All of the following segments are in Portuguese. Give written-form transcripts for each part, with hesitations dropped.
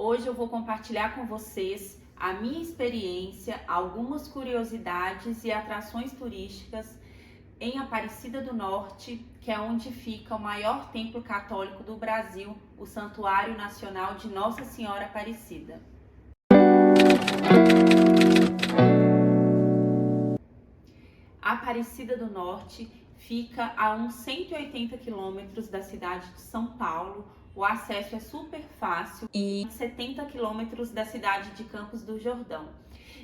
Hoje eu vou compartilhar com vocês a minha experiência, algumas curiosidades e atrações turísticas em Aparecida do Norte, que é onde fica o maior templo católico do Brasil, o Santuário Nacional de Nossa Senhora Aparecida. Aparecida do Norte fica a uns 180 quilômetros da cidade de São Paulo. O acesso é super fácil e 70 quilômetros da cidade de Campos do Jordão.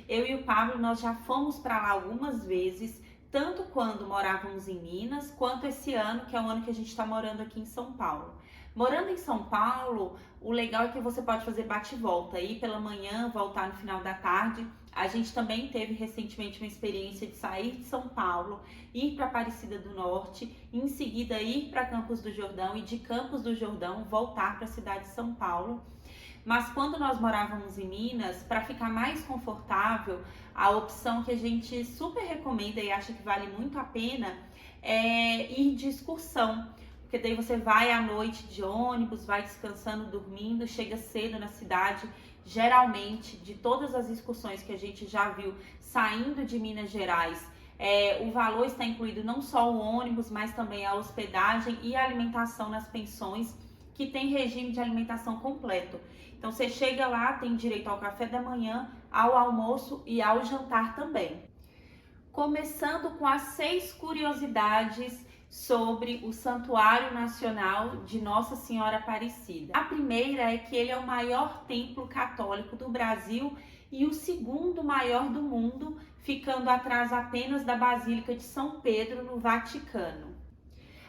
Eu e o Pablo, nós já fomos para lá algumas vezes, tanto quando morávamos em Minas, quanto esse ano, que é o ano que a gente está morando aqui em São Paulo. Morando em São Paulo, o legal é que você pode fazer bate e volta, ir pela manhã, voltar no final da tarde. A gente também teve recentemente uma experiência de sair de São Paulo, ir para Aparecida do Norte, e em seguida ir para Campos do Jordão e de Campos do Jordão voltar para a cidade de São Paulo. Mas quando nós morávamos em Minas, para ficar mais confortável, a opção que a gente super recomenda e acha que vale muito a pena é ir de excursão. Porque daí você vai à noite de ônibus, vai descansando, dormindo, chega cedo na cidade. Geralmente, de todas as excursões que a gente já viu saindo de Minas Gerais, o valor está incluído não só o ônibus, mas também a hospedagem e a alimentação nas pensões, que tem regime de alimentação completo. Então você chega lá, tem direito ao café da manhã, ao almoço e ao jantar também. Começando com as 6 curiosidades sobre o Santuário Nacional de Nossa Senhora Aparecida. A primeira é que ele é o maior templo católico do Brasil e o segundo maior do mundo, ficando atrás apenas da Basílica de São Pedro, no Vaticano.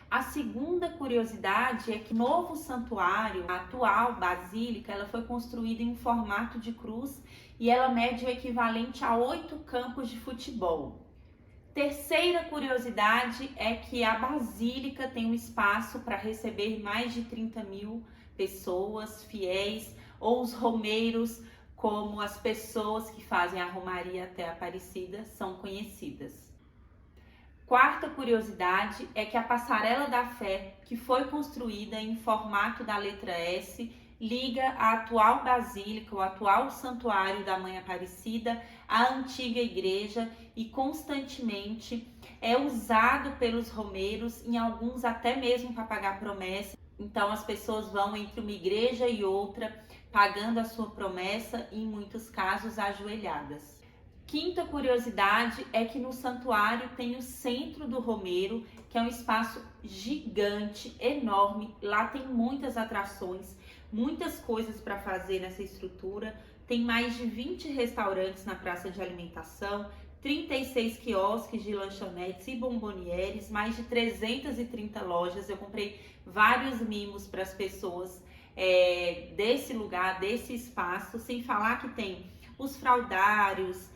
A segunda curiosidade é que o novo santuário, a atual basílica, ela foi construída em formato de cruz e ela mede o equivalente a 8 campos de futebol. Terceira curiosidade é que a basílica tem um espaço para receber mais de 30 mil pessoas, fiéis ou os romeiros, como as pessoas que fazem a romaria até Aparecida são conhecidas. Quarta curiosidade é que a Passarela da Fé, que foi construída em formato da letra S, liga a atual basílica, o atual santuário da Mãe Aparecida, à antiga igreja e constantemente é usado pelos romeiros, em alguns até mesmo para pagar promessa. Então as pessoas vão entre uma igreja e outra pagando a sua promessa e em muitos casos ajoelhadas. Quinta curiosidade é que no santuário tem o Centro do Romeiro, que é um espaço gigante, enorme. Lá tem muitas atrações, muitas coisas para fazer nessa estrutura. Tem mais de 20 restaurantes na praça de alimentação, 36 quiosques de lanchonetes e bombonieres, mais de 330 lojas. Eu comprei vários mimos para as pessoas desse lugar, desse espaço, sem falar que tem os fraldários,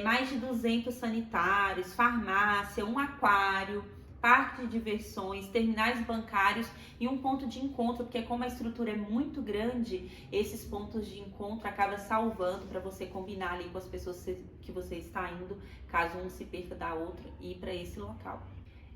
mais de 200 sanitários, farmácia, um aquário, parque de diversões, terminais bancários e um ponto de encontro, porque como a estrutura é muito grande, esses pontos de encontro acabam salvando para você combinar ali com as pessoas que você está indo, caso um se perca da outra, e ir para esse local.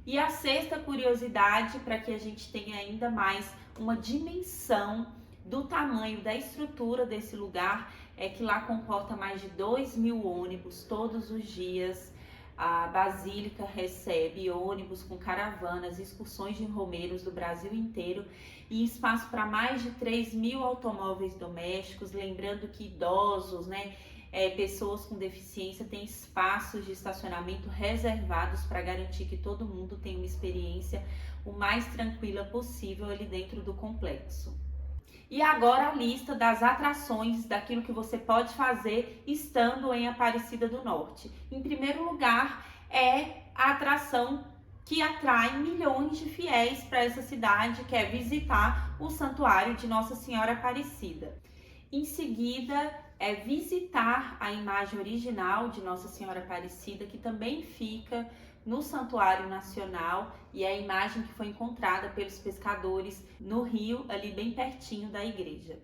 E a sexta curiosidade, para que a gente tenha ainda mais uma dimensão do tamanho da estrutura desse lugar, é que lá comporta mais de 2.000 ônibus todos os dias. A Basílica recebe ônibus com caravanas, excursões de romeiros do Brasil inteiro e espaço para mais de 3.000 automóveis domésticos. Lembrando que idosos, pessoas com deficiência têm espaços de estacionamento reservados para garantir que todo mundo tenha uma experiência o mais tranquila possível ali dentro do complexo. E agora a lista das atrações, daquilo que você pode fazer estando em Aparecida do Norte. Em primeiro lugar, é a atração que atrai milhões de fiéis para essa cidade, que é visitar o Santuário de Nossa Senhora Aparecida. Em seguida, é visitar a imagem original de Nossa Senhora Aparecida, que também fica no Santuário Nacional, e é a imagem que foi encontrada pelos pescadores no rio, ali bem pertinho da igreja.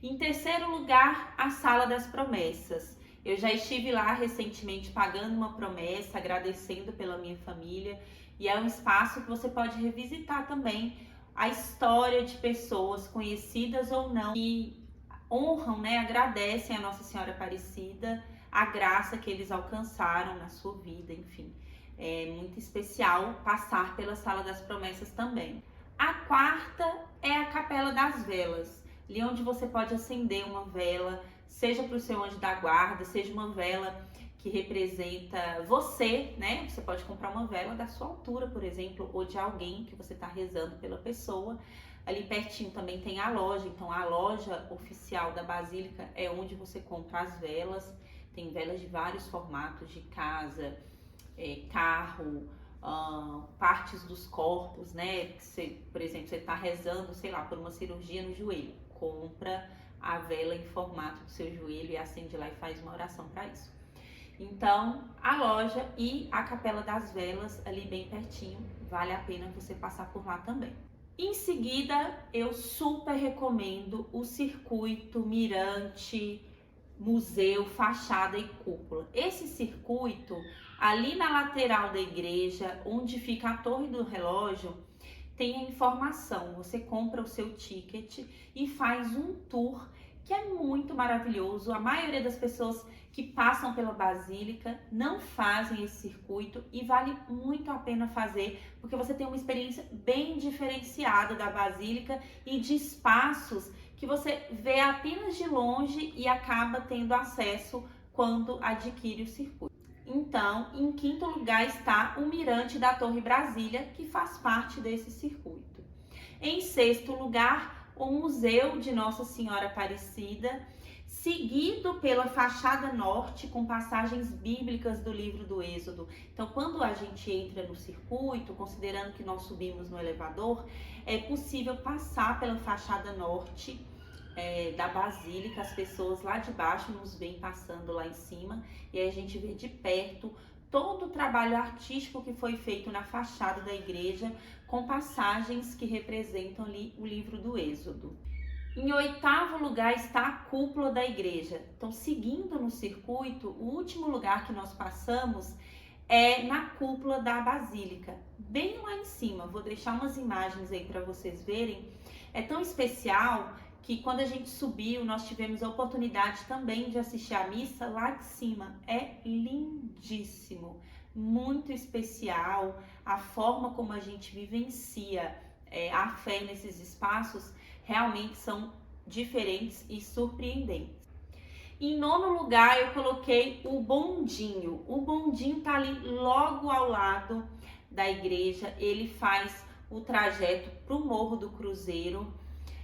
Em terceiro lugar, a Sala das Promessas. Eu já estive lá recentemente pagando uma promessa, agradecendo pela minha família, e é um espaço que você pode revisitar também a história de pessoas conhecidas ou não que honram, né, agradecem a Nossa Senhora Aparecida, a graça que eles alcançaram na sua vida, enfim. É muito especial passar pela Sala das Promessas também. A quarta é a Capela das Velas, ali onde você pode acender uma vela, seja para o seu anjo da guarda, seja uma vela que representa você, né? Você pode comprar uma vela da sua altura, por exemplo, ou de alguém que você está rezando pela pessoa. Ali pertinho também tem a loja, então a loja oficial da Basílica é onde você compra as velas. Tem velas de vários formatos, de casa, carro, partes dos corpos, né? Por exemplo, você está rezando, sei lá, por uma cirurgia no joelho, compra a vela em formato do seu joelho e acende lá e faz uma oração para isso. Então, a loja e a Capela das Velas, ali bem pertinho, vale a pena você passar por lá também. Em seguida, eu super recomendo o circuito Mirante, Museu, Fachada e Cúpula. Esse circuito, ali na lateral da igreja, onde fica a Torre do Relógio, tem a informação. Você compra o seu ticket e faz um tour que é muito maravilhoso. A maioria das pessoas que passam pela Basílica não fazem esse circuito e vale muito a pena fazer, porque você tem uma experiência bem diferenciada da Basílica e de espaços que você vê apenas de longe e acaba tendo acesso quando adquire o circuito. Então, em quinto lugar está o Mirante da Torre Brasília, que faz parte desse circuito. Em sexto lugar, o Museu de Nossa Senhora Aparecida, seguido pela Fachada Norte, com passagens bíblicas do livro do Êxodo. Então, quando a gente entra no circuito, considerando que nós subimos no elevador, é possível passar pela Fachada Norte da Basílica. As pessoas lá de baixo nos veem passando lá em cima, e aí a gente vê de perto todo o trabalho artístico que foi feito na fachada da igreja, com passagens que representam ali o livro do Êxodo. Em oitavo lugar está a cúpula da igreja. Então, seguindo no circuito, o último lugar que nós passamos é na cúpula da Basílica, bem lá em cima. Vou deixar umas imagens aí para vocês verem. É tão especial que quando a gente subiu, nós tivemos a oportunidade também de assistir a missa lá de cima. É lindíssimo, muito especial. A forma como a gente vivencia a fé nesses espaços realmente são diferentes e surpreendentes. Em nono lugar, eu coloquei o bondinho. O bondinho tá ali logo ao lado da igreja. Ele faz o trajeto para o Morro do Cruzeiro.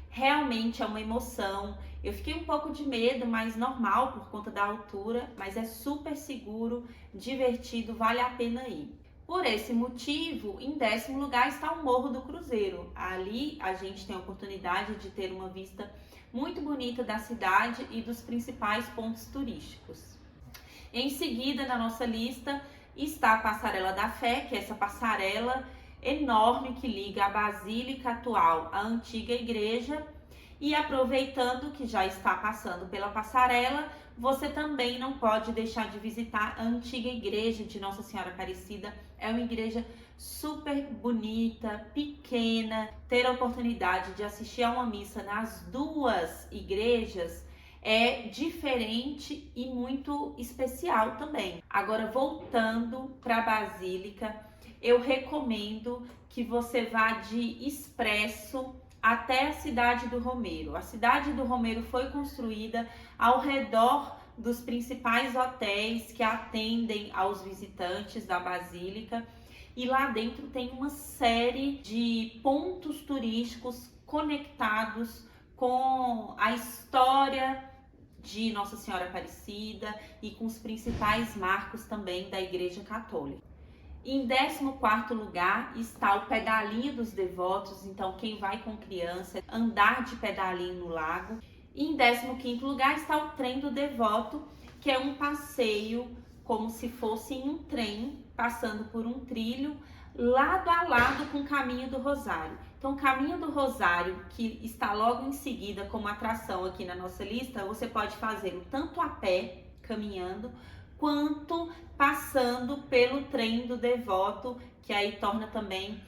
Realmente é uma emoção. Eu fiquei um pouco de medo, mas normal por conta da altura, mas é super seguro, divertido, vale a pena ir. Por esse motivo, em décimo lugar está o Morro do Cruzeiro. Ali a gente tem a oportunidade de ter uma vista muito bonita da cidade e dos principais pontos turísticos. Em seguida, na nossa lista, está a Passarela da Fé, que é essa passarela enorme que liga a Basílica atual à antiga igreja. E aproveitando que já está passando pela passarela, você também não pode deixar de visitar a antiga igreja de Nossa Senhora Aparecida. É uma igreja super bonita, pequena. Ter a oportunidade de assistir a uma missa nas duas igrejas é diferente e muito especial também. Agora, voltando para a Basílica, eu recomendo que você vá de expresso até a cidade do Romeiro. A cidade do Romeiro foi construída ao redor dos principais hotéis que atendem aos visitantes da Basílica, e lá dentro tem uma série de pontos turísticos conectados com a história de Nossa Senhora Aparecida e com os principais marcos também da Igreja Católica. Em 14º lugar está o Pedalinho dos Devotos. Então, quem vai com criança, andar de pedalinho no lago. E em 15º lugar está o Trem do Devoto, que é um passeio como se fosse em um trem, passando por um trilho, lado a lado com o Caminho do Rosário. Então, o Caminho do Rosário, que está logo em seguida como atração aqui na nossa lista, você pode fazê-lo tanto a pé, caminhando, quanto passando pelo Trem do Devoto, que aí torna também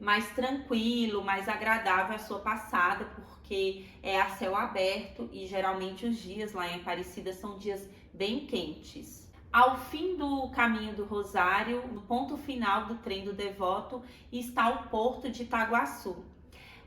mais tranquilo, mais agradável a sua passada, porque é a céu aberto e geralmente os dias lá em Aparecida são dias bem quentes. Ao fim do caminho do Rosário, no ponto final do trem do Devoto, está o Porto de Itaguaçu.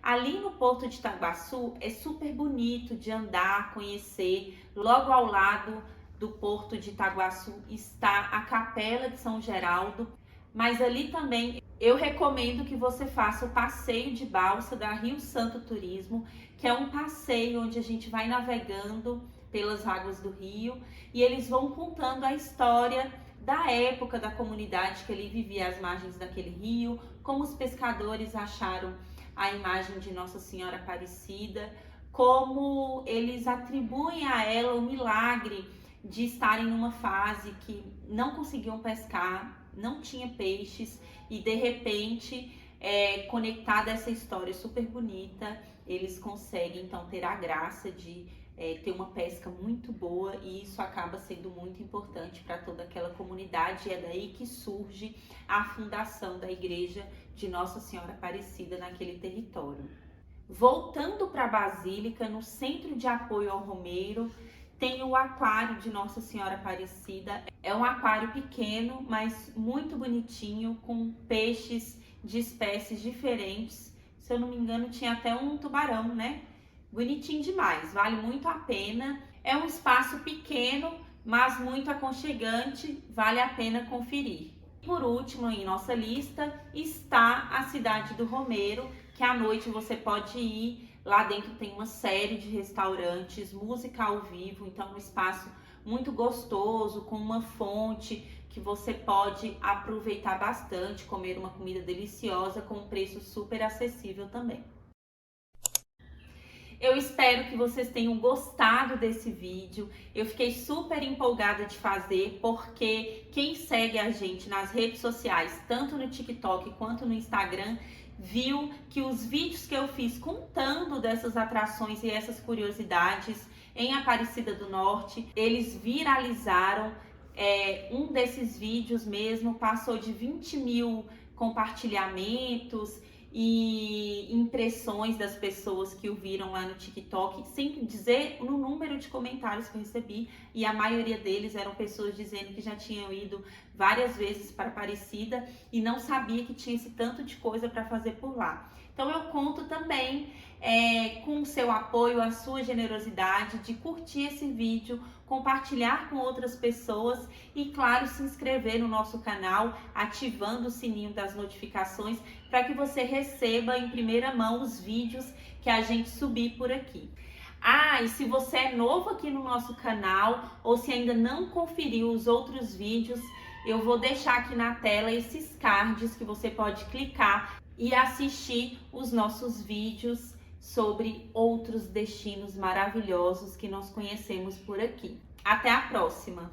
Ali no Porto de Itaguaçu é super bonito de andar, conhecer. Logo ao lado do Porto de Itaguaçu está a Capela de São Geraldo, mas ali também eu recomendo que você faça o passeio de balsa da Rio Santo Turismo, que é um passeio onde a gente vai navegando pelas águas do rio e eles vão contando a história da época da comunidade que ali vivia às margens daquele rio, como os pescadores acharam a imagem de Nossa Senhora Aparecida, como eles atribuem a ela o milagre de estarem numa fase que não conseguiam pescar, não tinha peixes e de repente, conectada a essa história super bonita, eles conseguem então ter a graça de ter uma pesca muito boa e isso acaba sendo muito importante para toda aquela comunidade e é daí que surge a fundação da igreja de Nossa Senhora Aparecida naquele território. Voltando para a Basílica, no Centro de Apoio ao Romeiro, tem o aquário de Nossa Senhora Aparecida. É um aquário pequeno, mas muito bonitinho, com peixes de espécies diferentes. Se eu não me engano, tinha até um tubarão, né? Bonitinho demais, vale muito a pena. É um espaço pequeno, mas muito aconchegante, vale a pena conferir. Por último, em nossa lista, está a cidade do Romeiro, que à noite você pode ir. Lá dentro tem uma série de restaurantes, música ao vivo, então um espaço muito gostoso, com uma fonte que você pode aproveitar bastante, comer uma comida deliciosa com um preço super acessível também. Eu espero que vocês tenham gostado desse vídeo. Eu fiquei super empolgada de fazer, porque quem segue a gente nas redes sociais, tanto no TikTok quanto no Instagram, viu que os vídeos que eu fiz contando dessas atrações e essas curiosidades em Aparecida do Norte, eles viralizaram. Um desses vídeos mesmo passou de 20 mil compartilhamentos e impressões das pessoas que o viram lá no TikTok, sem dizer no número de comentários que eu recebi, e a maioria deles eram pessoas dizendo que já tinham ido várias vezes para Aparecida e não sabia que tinha esse tanto de coisa para fazer por lá. Então eu conto também com o seu apoio, a sua generosidade de curtir esse vídeo, compartilhar com outras pessoas e, claro, se inscrever no nosso canal, ativando o sininho das notificações para que você receba em primeira mão os vídeos que a gente subir por aqui. E se você é novo aqui no nosso canal ou se ainda não conferiu os outros vídeos, eu vou deixar aqui na tela esses cards que você pode clicar e assistir os nossos vídeos sobre outros destinos maravilhosos que nós conhecemos por aqui. Até a próxima!